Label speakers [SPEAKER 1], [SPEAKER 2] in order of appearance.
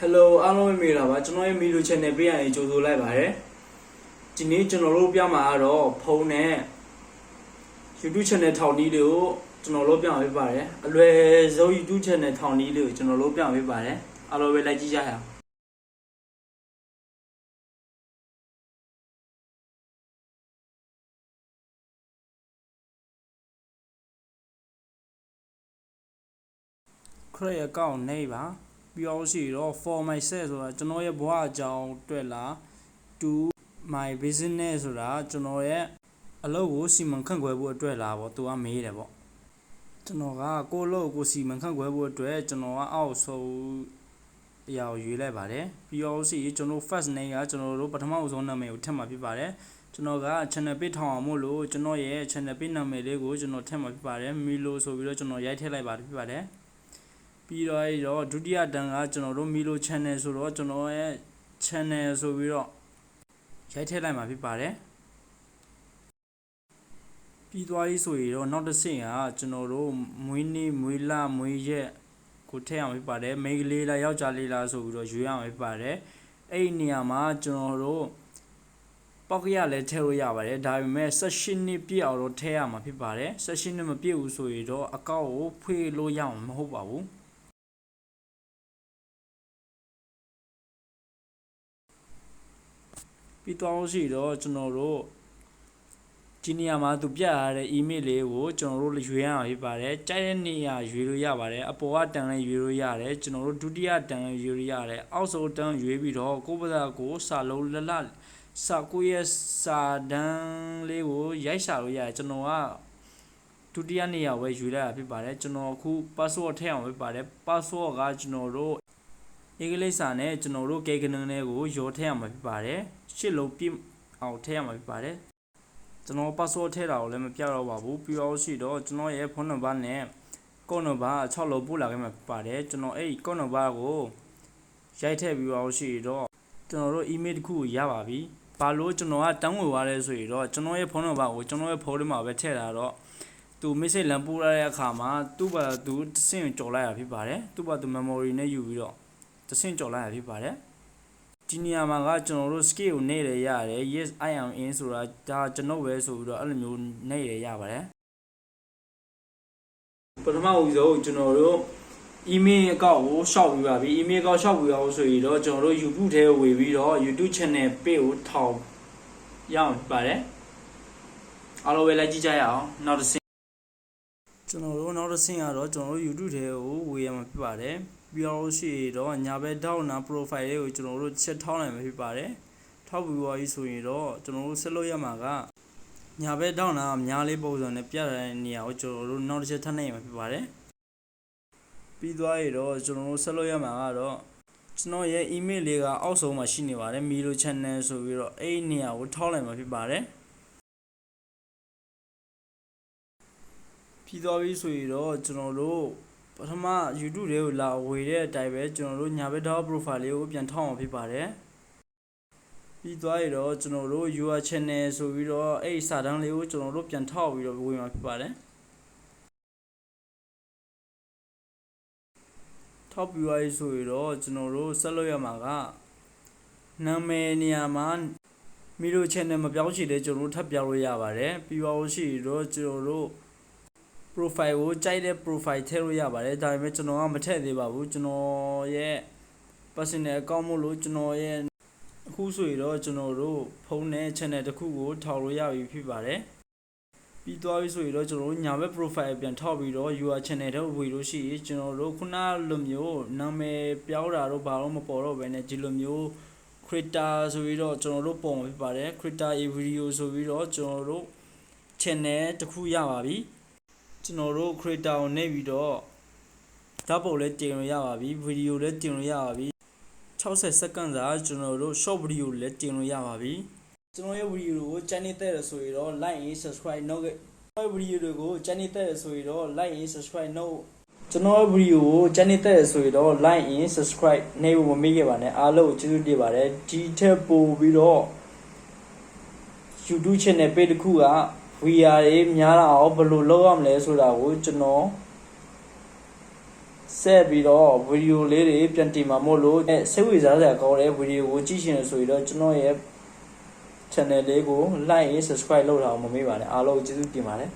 [SPEAKER 1] Hello အားလုံးပဲမင်္ဂလာပါကျွန်တော်ရဲ့ Milo Channel ပေးရရင်ကြိုဆိုလိုက်ပါတယ်ဒီနေ့ကျွန်တော်တို့ပြမှာကတော့ဖုန်းနဲ့ YouTube Channel ထောင်နည်းလေးကိုကျွန်တော်တို့ပြပေးပါတယ်အလွယ်ဆုံး YouTube Channel ထောင်နည်းလေးကိုကျွန်တော်တို့ပြပေးပါတယ်အားလုံးပဲလိုက်ကြည့်ကြရအောင်create account နဲ့ပါပြီးတော့ရှိတော့ for myself ဆိုတာကျွန်တော်ရဲ့ဘဝအကြောင်းတွေ့လား to my business ဆိုတာကျွန်တော်ရဲ့အလုပ်ကိုစီမံခန့်ခွဲဖို့အတွက်လားပေါ့သူကမေးတယ်ပေါ့ကျွန်တော်ကကိုယ့်အလုပ်ကိုစီမံခန့်ခွဲဖို့အတွက်ကျွန်တော်ကအောက်ဆုံးအရာကိုရွေးလိုက်ပါတယ်ပြီးတော့ရှိကျွန်တော် first name ကကျွန်တော်တို့ပထမဆုံးနာမည်ကိုထည့်မှာဖြစ်ပါတယ်ကျွန်တော်က channel page ထောင်အောင်မို့လို့ကျွန်တော်ရဲ့ channel page နာမည်လေးကိုကျွန်တော်ထည့်မှာဖြစ်ပါတယ် Milo ဆိုပြီးတော့ကျွန်တော်ရိုက်ထည့်လိုက်ပါတယ်ဖြစ်ပါတယ်ပြီးတော့ဒုတိယတန်းကကျွန်တော်တို့ Milo Channel ဆိုတော့ကျွန်တော်ရဲ့ channel ဆိုပြီးတော့ရိုက်ထည့်လိုက်မှာဖြစ်ပါတယ်ပြီးသွားပြီဆိုရင်တော့နောက်တစ်ဆင့်ကကျွန်တော်တို့မွေးနေ့မွေးလမွေးရက်ကိုထည့်အောင်ဖြစ်ပါတယ်မိန်းကလေးလားယောက်ျားလေးလားဆိုပြီးတော့ရွေးအောင်ဖြစ်ပါတယ်အဲ့ဒီနေရာမှာကျွန်တော်တို့ပေါက်ကရလည်းထည့်လို့ရပါတယ်ဒါပေမဲ့18နှစ်ပြည့်အောင်တော့ထည့်ရမှာဖြစ်ပါတယ်18နှစ်မပြည့်ဘူးဆိုရင်တော့အကောင့်ကိုဖွင့်လို့ရအောင်မဟုတ်ပါဘူးပြီးတော့ရှိတော့ကျွန်တော်တို့ဒီနေရာမှာသူပြရတဲ့ email လေးကိုကျွန်တော်တို့ရွေးရအောင်ဖြစ်ပါတယ်ကြိုက်တဲ့နေရာရွေးလို့ရပါတယ်အပေါ်ကတန်းလေးရွေးလို့ရတယ်ကျွန်တော်တို့ဒုတိယတန်းလေးရွေးလို့ရတယ်အောက်ဆုံးတန်းရွေးပြီးတော့ကိုယ့်ဘာသာကိုစာလုံးလစာကိုရဲ့စာတန်းလေးကိုရိုက်ရှာလို့ရတယ်ကျွန်တော်ကဒုတိယနေရာပဲရွေးလိုက်ရဖြစ်ပါတယ်ကျွန်တော်အခု password ထည့်အောင်ဖြစ်ပါတယ် password ကကျွန်တော်တို့အင်္ဂလိပ်စာနဲ့ကျွန်တော်တို့ကေကနန်းလေးကိုရောထည့်ရမှာဖြစ်ပါတယ်ရှစ်လုံးပြည့်အောင်ထည့်ရမှာဖြစ်ပါတယ်ကျွန်တော် password ထည့်တာကိုလည်းမပြတော့ပါဘူးပြီးတော့ရှိတော့ကျွန်တော်ရဲ့ဖုန်းနံပါတ်နဲ့ကုန်းနံပါတ်6လုံးပို့လာခဲ့မှာဖြစ်ပါတယ်ကျွန်တော်အဲ့ကုန်းနံပါတ်ကိုရိုက်ထည့်ပြီးတော့ရှိတော့ကျွန်တော်တို့ email တစ်ခုကိုရပါပြီဘာလို့ကျွန်တော်ကတောင်းဝေသွားလဲဆိုရင်တော့ကျွန်တော်ရဲ့ဖုန်းနံပါတ်ကိုကျွန်တော်ရဲ့ဖုန်းထဲမှာပဲထည့်တာတော့သူ message လမ်းပို့ရတဲ့အခါမှာသူ့ဘာသူတဆင့်ကြော်လိုက်ရဖြစ်ပါတယ်သူ့ဘာသူ memory နဲ့ယူပြီးတော့တဆင့်ကြော်လိုက်ရဖြစ်ပါတယ်ဒီနေရာမှာကကျွန်တော်တို့ skill ကိုနေရရတယ် yes I am in ဆိုတာဒါကျွန်တော်ပဲဆိုပြီးတော့အဲ့လိုမျိုးနေရပါတယ်ပထမဦးဆုံးကျွန်တော်တို့ email အကောင့်ကိုရှောက်ပြီးပါပြီ email အကောင့်ရှောက်ပြီးအောင်ဆိုရင်တော့ကျွန်တော်တို့ YouTube ထဲကိုဝေပြီးတော့ YouTube channel page ကိုထောင်ရအောင်ပါတယ်အားလုံးပဲလိုက်ကြည့်ကြရအောင်နောက်တစ်ဆင့်ကျွန်တော်တို့နောက်တစ်ဆင့်ကတော့ကျွန်တော်တို့ YouTube ထဲကိုဝေရမှာဖြစ်ပါတယ်ပြီးတော့ရှိတော့ညာဘက်ထောက်နာ profile လေးကိုကျွန်တော်တို့ချက်ထောင်းနိုင်မှာဖြစ်ပါတယ်ထောက်ပြီးသွားပြီဆိုရင်တော့ကျွန်တော်တို့ဆက်လို့ရမှာကညာဘက်ထောက်နာအများလေးပုံစံနဲ့ပြတဲ့နေရာကိုကျွန်တော်တို့နောက်တစ်ချက်ထပ်နိုင်မှာဖြစ်ပါတယ်ပြီးသွားရတော့ကျွန်တော်တို့ဆက်လို့ရမှာကတော့ကျွန်တော်ရဲ့ email လေးကအောက်ဆုံးမှာရှိနေပါတယ် Milo Channel ဆိုပြီးတော့အဲ့ဒီနေရာကိုထောက်လိုက်မှာဖြစ်ပါတယ်ပြီးသွားပြီဆိုရင်တော့ကျွန်တော်တို့ပထမ YouTube တွေကိုလာဝေတဲ့အတိုင်းပဲကျွန်တော်တို့ညာဘက်ထောက် profile လေးကိုပြန်ထောက်အောင်ဖြစ်ပါတယ်ပြီးသွားရတော့ကျွန်တော်တို့ your channel ဆိုပြီးတော့အဲ့ဒီစာတန်းလေးကိုကျွန်တော်တို့ပြန်ထောက်ပြီးတော့ဝေမှာဖြစ်ပါတယ်ထောက်ပြီးသွားပြီဆိုရင်တော့ကျွန်တော်တို့ဆက်လို့ရမှာကနာမည်နေရာမှာ Milo Channel မပြောင်းချင်တဲ့ကျွန်တော်တို့ထပ်ပြောင်းလို့ရပါတယ်ပြီးတော့ရှိတော့ကျွန်တော်တို့profile ကိုကြိုက်တဲ့ profile ထည့်လို့ရပါတယ်ဒါပေမဲ့ကျွန်တော်ကမထည့်သေးပါဘူးကျွန်တော်ရဲ့ personal account မို့လို့ကျွန်တော်ရဲ့အခုဆိုရင်တော့ကျွန်တော်တို့ဖုန်းနဲ့ channel တစ်ခုကိုထောက်လို့ရပြီဖြစ်ပါတယ်ပြီးသွားပြီဆိုရင်တော့ကျွန်တော်တို့ညာဘက် profile ပြန်ထောက်ပြီးတော့ your channel ထဲဝေလို့ရှိရင်ကျွန်တော်တို့ခုနလိုမျိုးနာမည်ပြောင်းတာတော့ဘာလို့မပေါ်တော့ဘဲနဲ့ဒီလိုမျိုး creator ဆိုပြီးတော့ကျွန်တော်တို့ပုံဖြစ်ပါတယ် creator video ဆိုပြီးတော့ကျွန်တော်တို့ channel တစ်ခုရပါပြီကျွန်တော်တို့ creator ကိုနေပြီးတော့ဓာတ်ပုံလည်းတင်လို့ရပါပြီ video လည်းတင်လို့ရပါပြီ60 second စာကျွန်တော်တို့ short video လည်းတင်လို့ရပါပြီကျွန်တော်ရဲ့ video ကိုကြိုက်နေတဲ့ဆိုရင်တော့ like and subscribe နှုတ်ခဲ့ကျွန်တော်ရဲ့ video တွေကိုကြိုက်နေတဲ့ဆိုရင်တော့ like and subscribe နှုတ်ကျွန်တော်ရဲ့ video ကိုကြိုက်နေတဲ့ဆိုရင်တော့ like and subscribe နှိပ်ဖို့မမေ့ခဲ့ပါနဲ့အားလုံးကိုကျေးဇူးတင်ပါတယ်ဒီထက်ပိုပြီးတော့ YouTube channel page တစ်ခုကVR တွေများလာအောင်ဘယ်လိုလုပ်ရမလဲဆိုတာကိုကျွန်တော် ဆက်ပြီးတော့ဗီဒီယိုလေးတွေပြန်တင်မှာမို့လို့စိတ်ဝင်စားစရာကောင်းတဲ့ဗီဒီယိုကိုကြည့်ရှင်ဆိုရင်တော့ကျွန်တော်ရဲ့ channel လေးကို like and subscribe လုပ်ထားအောင်မမေ့ပါနဲ့အားလုံးကျေးဇူးတင်ပါတယ်